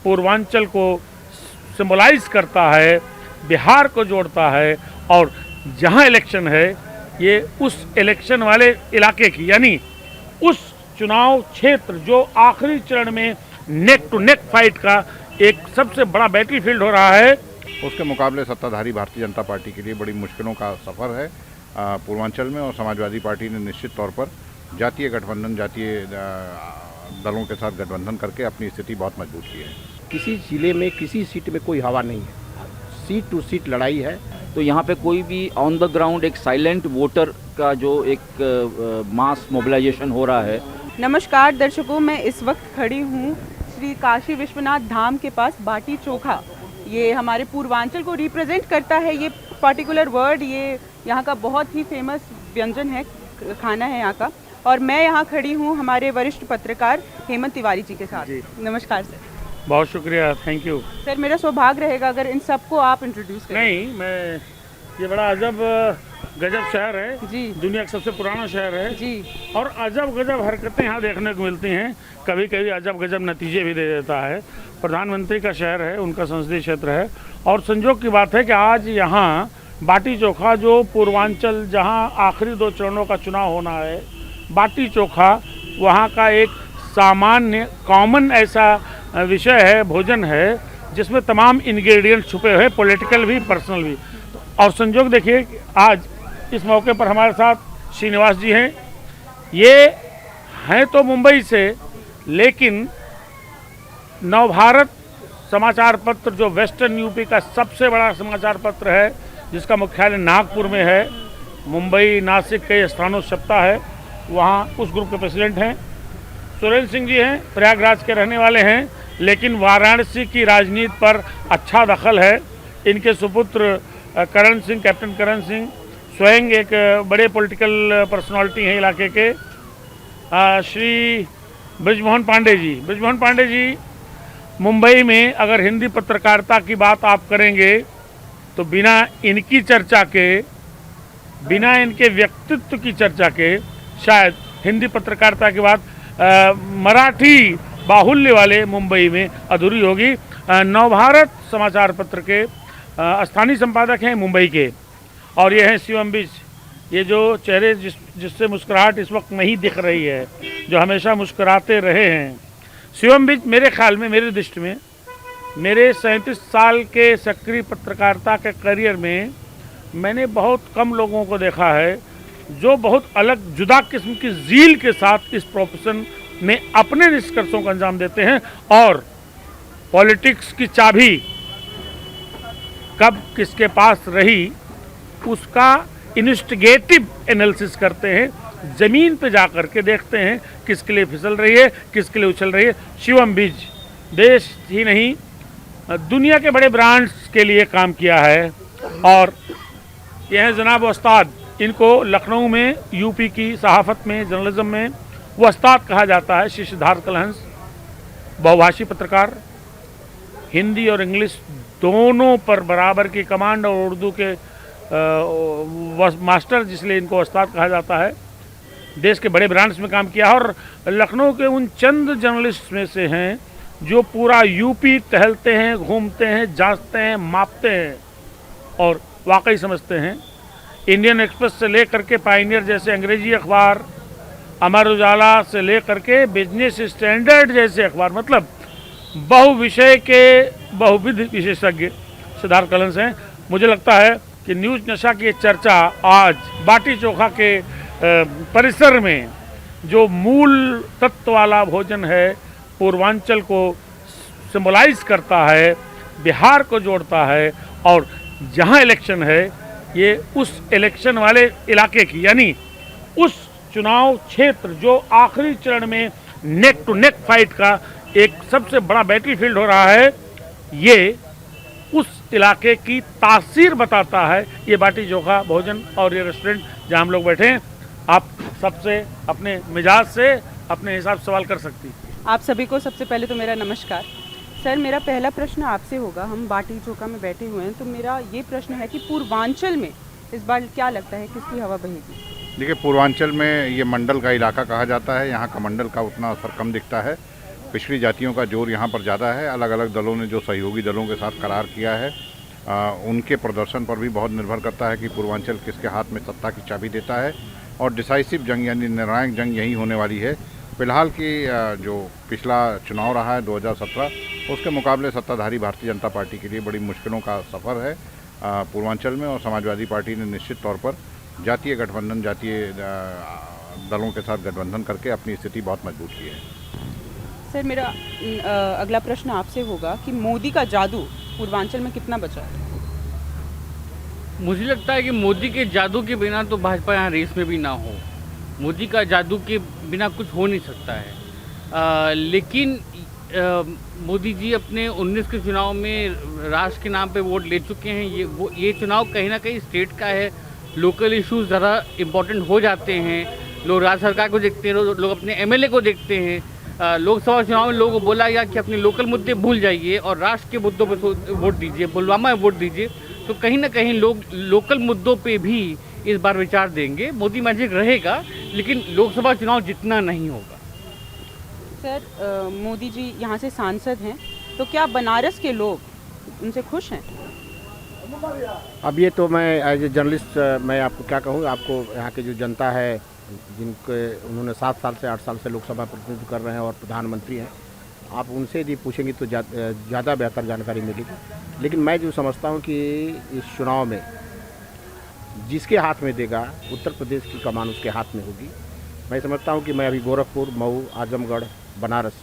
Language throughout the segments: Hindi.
पूर्वांचल को सिंबलाइज करता है, बिहार को जोड़ता है, और जहां इलेक्शन है ये उस इलेक्शन वाले इलाके की, यानी उस चुनाव क्षेत्र जो आखिरी चरण में नेक टू नेक फाइट का एक सबसे बड़ा बैटलफील्ड हो रहा है, उसके मुकाबले सत्ताधारी भारतीय जनता पार्टी के लिए बड़ी मुश्किलों का सफ़र है पूर्वांचल में। और समाजवादी पार्टी ने निश्चित तौर पर जातीय गठबंधन, जातीय दलों के साथ गठबंधन करके अपनी स्थिति बहुत मजबूत की है। किसी जिले में किसी सीट में कोई हवा नहीं है, सीट टू सीट लड़ाई है। तो यहाँ पे कोई भी ऑन द ग्राउंड एक साइलेंट वोटर का जो एक मास मोबिलाइजेशन हो रहा है। नमस्कार दर्शकों, मैं इस वक्त खड़ी हूँ श्री काशी विश्वनाथ धाम के पास बाटी चोखा। ये हमारे पूर्वांचल को रिप्रेजेंट करता है, ये पर्टिकुलर वर्ड, ये यहाँ का बहुत ही फेमस व्यंजन है, खाना है यहाँ का। और मैं यहाँ खड़ी हूँ हमारे वरिष्ठ पत्रकार हेमंत तिवारी जी के साथ। नमस्कार सर। बहुत शुक्रिया, थैंक यू सर। मेरा सौभाग्य रहेगा अगर इन सबको आप इंट्रोड्यूस करें। नहीं, मैं ये बड़ा अजब गजब शहर है जी, दुनिया का सबसे पुराना शहर है जी, और अजब गजब हरकतें यहाँ देखने को मिलती हैं। कभी कभी अजब गजब नतीजे भी दे देता है। प्रधानमंत्री का शहर है, उनका संसदीय क्षेत्र है, और संजोग की बात है कि आज यहाँ बाटी चोखा, जो पूर्वांचल जहाँ आखिरी 2 चरणों का चुनाव होना है, बाटी चोखा वहाँ का एक सामान्य कॉमन ऐसा विषय है, भोजन है, जिसमें तमाम इंग्रेडिएंट्स छुपे हुए, पॉलिटिकल भी, पर्सनल भी। और संजोग देखिए, आज इस मौके पर हमारे साथ श्रीनिवास जी हैं। ये हैं तो मुंबई से, लेकिन नवभारत समाचार पत्र, जो वेस्टर्न यूपी का सबसे बड़ा समाचार पत्र है, जिसका मुख्यालय नागपुर में है, मुंबई, नासिक, कई स्थानों से छपता है, वहाँ उस ग्रुप के प्रेसिडेंट हैं। सुरेंद्र सिंह जी हैं, प्रयागराज के रहने वाले हैं, लेकिन वाराणसी की राजनीति पर अच्छा दखल है। इनके सुपुत्र करण सिंह, कैप्टन करण सिंह, स्वयं एक बड़े पॉलिटिकल पर्सनालिटी हैं इलाके के। श्री ब्रिजमोहन पांडे जी मुंबई में अगर हिंदी पत्रकारिता की बात आप करेंगे तो बिना इनकी चर्चा के, बिना इनके व्यक्तित्व की चर्चा के शायद हिंदी पत्रकारिता की बात मराठी बाहुल्य वाले मुंबई में अधूरी होगी। नवभारत समाचार पत्र के स्थानीय संपादक हैं मुंबई के, और ये हैं शिवम बिज। ये जो चेहरे जिससे मुस्कुराहट इस वक्त नहीं दिख रही है, जो हमेशा मुस्कुराते रहे हैं, शिवम बिज मेरे ख्याल में, मेरी दृष्टि में, मेरे 37 साल के सक्रिय पत्रकारिता के करियर में मैंने बहुत कम लोगों को देखा है जो बहुत अलग जुदा किस्म की ज़ील के साथ इस प्रोफेशन में अपने निष्कर्षों को अंजाम देते हैं, और पॉलिटिक्स की चाबी कब किसके पास रही उसका इन्वेस्टिगेटिव एनालिसिस करते हैं, ज़मीन पे जा कर के देखते हैं किसके लिए फिसल रही है, किसके लिए उछल रही है। शिवम बिज देश ही नहीं, दुनिया के बड़े ब्रांड्स के लिए काम किया है, और यह है जनाब उस्ताद। इनको लखनऊ में, यूपी की सहाफ़त में, जर्नलिज्म में वो उस्ताद कहा जाता है। श्री सिद्धार्थ कलहंस बहुभाषी पत्रकार, हिंदी और इंग्लिश दोनों पर बराबर की कमांड, और उर्दू के मास्टर, जिसलिए इनको उस्ताद कहा जाता है। देश के बड़े ब्रांड्स में काम किया, और लखनऊ के उन चंद जर्नलिस्ट में से हैं जो पूरा यूपी टहलते हैं, घूमते हैं, जांचते हैं, मापते हैं और वाकई समझते हैं। इंडियन एक्सप्रेस से लेकर के पायनियर जैसे अंग्रेजी अखबार, अमर उजाला से लेकर के बिजनेस स्टैंडर्ड जैसे अखबार, मतलब बहुविषय के बहुविध विशेषज्ञ सिद्धार्थ कलहंस हैं। मुझे लगता है कि न्यूज़ नशा की चर्चा आज बाटी चोखा के परिसर में, जो मूल तत्व वाला भोजन है, पूर्वांचल को सिंबलाइज करता है, बिहार को जोड़ता है, और जहां इलेक्शन है ये उस इलेक्शन वाले इलाके की, यानी उस चुनाव क्षेत्र जो आखिरी चरण में नेक टू नेक फाइट का एक सबसे बड़ा बैटलफील्ड हो रहा है, ये उस इलाके की तासीर बताता है ये बाटी चोखा भोजन और ये रेस्टोरेंट जहां हम लोग बैठे हैं। आप सबसे अपने मिजाज से अपने हिसाब सवाल कर सकती हैं। आप सभी को सबसे पहले तो मेरा नमस्कार। सर, मेरा पहला प्रश्न आपसे होगा, हम बाटी चोखा में बैठे हुए हैं, तो मेरा ये प्रश्न है कि पूर्वांचल में इस बार क्या लगता है, किसकी हवा बहेगी? देखिए, पूर्वांचल में ये मंडल का इलाका कहा जाता है, यहाँ का मंडल का उतना असर कम दिखता है। पिछड़ी जातियों का जोर यहाँ पर ज़्यादा है। अलग अलग दलों ने जो सहयोगी दलों के साथ करार किया है उनके प्रदर्शन पर भी बहुत निर्भर करता है कि पूर्वांचल किसके हाथ में सत्ता की चाबी देता है, और डिसाइसिव जंग यानी निर्णायक जंग यही होने वाली है। फिलहाल की जो पिछला चुनाव रहा है 2017, उसके मुकाबले सत्ताधारी भारतीय जनता पार्टी के लिए बड़ी मुश्किलों का सफ़र है पूर्वांचल में, और समाजवादी पार्टी ने निश्चित तौर पर जातीय गठबंधन, जातीय दलों के साथ गठबंधन करके अपनी स्थिति बहुत मजबूत की है। सर, मेरा अगला प्रश्न आपसे होगा कि मोदी का जादू पूर्वांचल में कितना बचा है? मुझे लगता है कि मोदी के जादू के बिना तो भाजपा यहाँ रेस में भी ना हो। मोदी का जादू के बिना कुछ हो नहीं सकता है। लेकिन मोदी जी अपने 19 के चुनाव में राष्ट्र के नाम पे वोट ले चुके हैं। ये चुनाव कहीं ना कहीं स्टेट का है। लोकल इश्यूज ज़्यादा इम्पोर्टेंट हो जाते हैं। लोग राज्य सरकार को देखते हैं, लोग अपने एमएलए को देखते हैं। लोकसभा चुनाव में लोगों को बोला गया कि अपने लोकल मुद्दे भूल जाइए और राष्ट्र के मुद्दों पर वोट दीजिए, पुलवामा में वोट दीजिए। तो कहीं ना कहीं लोग लोकल मुद्दों पे भी इस बार विचार देंगे। मोदी मैजिक रहेगा, लेकिन लोकसभा चुनाव जितना नहीं होगा। सर, मोदी जी यहाँ से सांसद हैं, तो क्या बनारस के लोग उनसे खुश हैं? अब ये तो मैं एज ए जर्नलिस्ट मैं आपको क्या कहूँ, आपको यहाँ की जो जनता है जिनके उन्होंने 7 साल से 8 साल से लोकसभा प्रतिनिधित्व कर रहे हैं और प्रधानमंत्री हैं, आप उनसे यदि पूछेंगे तो ज़्यादा बेहतर जानकारी मिलेगी। लेकिन मैं जो समझता हूँ कि इस चुनाव में जिसके हाथ में देगा, उत्तर प्रदेश की कमान उसके हाथ में होगी। मैं समझता हूँ कि मैं अभी गोरखपुर, मऊ, आजमगढ़, बनारस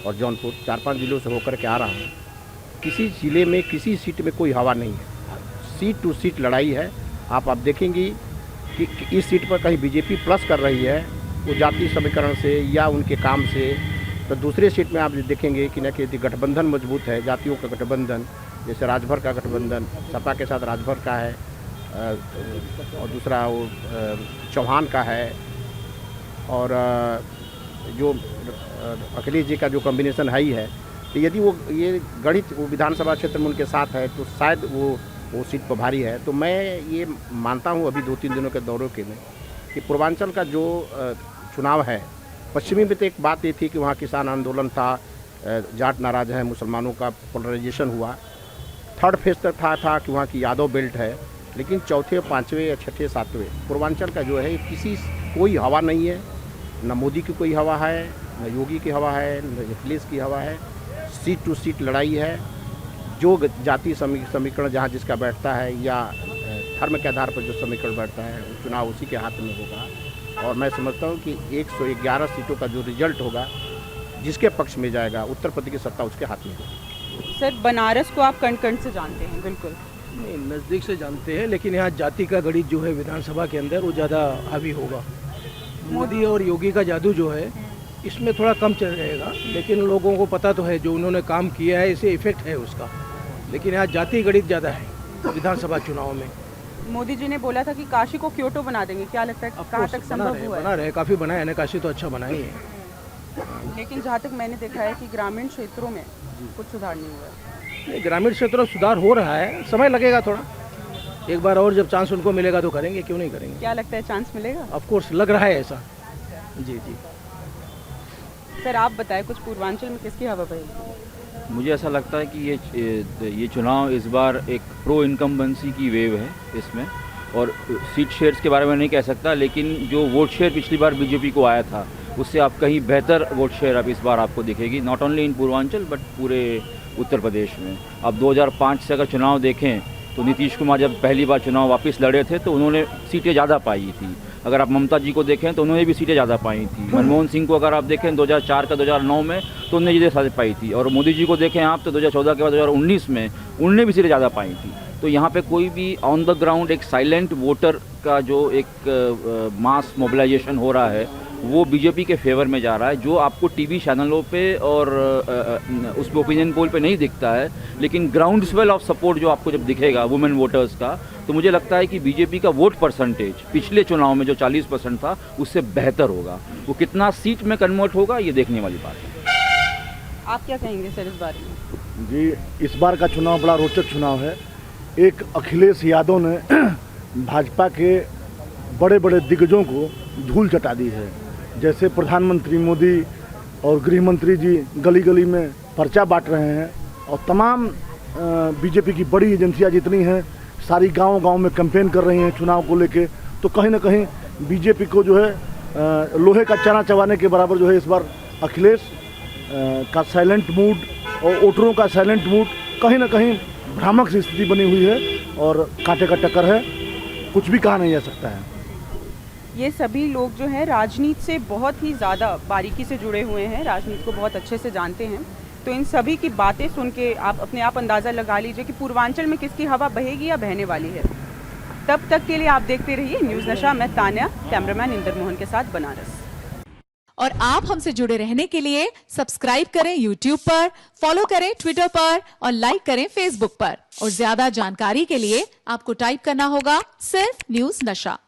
और जौनपुर 4-5 जिलों से होकर के आ रहा हूँ। किसी ज़िले में किसी सीट में कोई हवा नहीं है, सीट टू सीट लड़ाई है। आप देखेंगी कि इस सीट पर कहीं बीजेपी प्लस कर रही है वो जातीय समीकरण से या उनके काम से, तो दूसरे सीट में आप देखेंगे कि न कि यदि गठबंधन मजबूत है, जातियों का गठबंधन, जैसे राजभर का गठबंधन सपा के साथ राजभर का है और दूसरा वो चौहान का है, और जो अखिलेश जी का जो कॉम्बिनेशन है ही है। तो यदि वो ये गणित वो विधानसभा क्षेत्र में उनके साथ है तो शायद वो सीट पर भारी है। तो मैं ये मानता हूँ अभी 2-3 दिनों के दौरे के में कि पूर्वांचल का जो चुनाव है, पश्चिमी में तो एक बात ये थी कि वहाँ किसान आंदोलन था, जाट नाराज है, मुसलमानों का पोलराइजेशन हुआ। थर्ड फेज तक था कि वहाँ की यादव बेल्ट है, लेकिन चौथे, 5वें या 6ठे, 7वें पूर्वांचल का जो है कोई हवा नहीं है। न मोदी की कोई हवा है, न योगी की हवा है, न अखिलेश की हवा है। सीट टू सीट लड़ाई है। जो जाति समीकरण जहाँ जिसका बैठता है या धर्म के आधार पर जो समीकरण बैठता है, चुनाव उसी के हाथ में होगा। और मैं समझता हूँ कि 111 सीटों का जो रिजल्ट होगा, जिसके पक्ष में जाएगा, उत्तर प्रदेश की सत्ता उसके हाथ में होगी। सर, बनारस को आप कण-कण से जानते हैं? बिल्कुल नहीं, नज़दीक से जानते हैं, लेकिन यहाँ जाति का गणित जो है विधानसभा के अंदर वो ज़्यादा हावी होगा। मोदी और योगी का जादू जो है इसमें थोड़ा कम चल रहेगा, लेकिन लोगों को पता तो है जो उन्होंने काम किया है, इसे इफेक्ट है उसका। लेकिन यहाँ जाति गणित ज़्यादा है विधानसभा चुनाव में। मोदी जी ने बोला था कि काशी को क्योटो बना देंगे, क्या लगता है कहाँ तक संभव हुआ है? बना रहे, काफ़ी बनाया है, काशी तो अच्छा बनाई है। लेकिन जहाँ तक मैंने देखा है कि ग्रामीण क्षेत्रों में कुछ सुधार नहीं हुआ है। नहीं, ग्रामीण क्षेत्रों में सुधार हो रहा है, समय लगेगा थोड़ा। एक बार और जब चांस उनको मिलेगा तो करेंगे, क्यों नहीं करेंगे। क्या लगता है चांस मिलेगा? ऑफ कोर्स लग रहा है ऐसा। जी। सर, आप बताएं कुछ पूर्वांचल में किसकी हवा बहेगी? मुझे ऐसा लगता है कि ये चुनाव इस बार एक प्रो इनकम्बेंसी की वेव है इसमें, और सीट शेयर्स के बारे में नहीं कह सकता, लेकिन जो वोट शेयर पिछली बार बीजेपी को आया था उससे आप कहीं बेहतर वोट शेयर अब इस बार आपको दिखेगी, not only in Purvanchal but पूरे उत्तर प्रदेश में। अब 2005 से अगर चुनाव देखें तो नीतीश कुमार जब पहली बार चुनाव वापस लड़े थे तो उन्होंने सीटें ज़्यादा पाई थी। अगर आप ममता जी को देखें तो उन्होंने भी सीटें ज़्यादा पाई थी। मनमोहन सिंह को अगर आप देखें 2004 का 2009 में तो उन्होंने सीटें ज़्यादा पाई थी, और मोदी जी को देखें आप तो 2014 के बाद 2019 में उन्होंने भी सीटें ज़्यादा पाई थी। तो यहाँ पे कोई भी ऑन द ग्राउंड एक साइलेंट वोटर का जो एक मास मोबिलाइजेशन हो रहा है वो बीजेपी के फेवर में जा रहा है, जो आपको टीवी चैनलों पे और उस पे ओपिनियन पोल पे नहीं दिखता है, लेकिन ग्राउंड स्वेल ऑफ सपोर्ट जो आपको जब दिखेगा वुमेन वोटर्स का, तो मुझे लगता है कि बीजेपी का वोट परसेंटेज पिछले चुनाव में जो 40% था उससे बेहतर होगा। वो कितना सीट में कन्वर्ट होगा ये देखने वाली बात है। आप क्या कहेंगे सर इस बारे में? जी, इस बार का चुनाव बड़ा रोचक चुनाव है। एक अखिलेश यादव ने भाजपा के बड़े बड़े दिग्गजों को धूल चटा दी है, जैसे प्रधानमंत्री मोदी और गृह मंत्री जी गली गली में पर्चा बांट रहे हैं और तमाम बीजेपी की बड़ी एजेंसियां जितनी हैं सारी गांव-गांव में कैंपेन कर रही हैं चुनाव को लेके। तो कहीं ना कहीं बीजेपी को जो है लोहे का चना चबाने के बराबर जो है इस बार अखिलेश का साइलेंट मूड और वोटरों का साइलेंट मूड कहीं ना कहीं भ्रामक सी स्थिति बनी हुई है और कांटे का टक्कर है, कुछ भी कहा नहीं जा सकता है। ये सभी लोग जो हैं राजनीति से बहुत ही ज़्यादा बारीकी से जुड़े हुए हैं, राजनीति को बहुत अच्छे से जानते हैं। तो इन सभी की बातें सुन के आप अपने आप अंदाज़ा लगा लीजिए कि पूर्वांचल में किसकी हवा बहेगी या बहने वाली है। तब तक के लिए आप देखते रहिए न्यूज़ नशा। मैं तान्या, कैमरामैन इंदर मोहन के साथ बनारस। और आप हमसे जुड़े रहने के लिए सब्सक्राइब करें YouTube पर, फॉलो करें Twitter पर और लाइक करें Facebook पर। और ज्यादा जानकारी के लिए आपको टाइप करना होगा सिर्फ न्यूज़ नशा।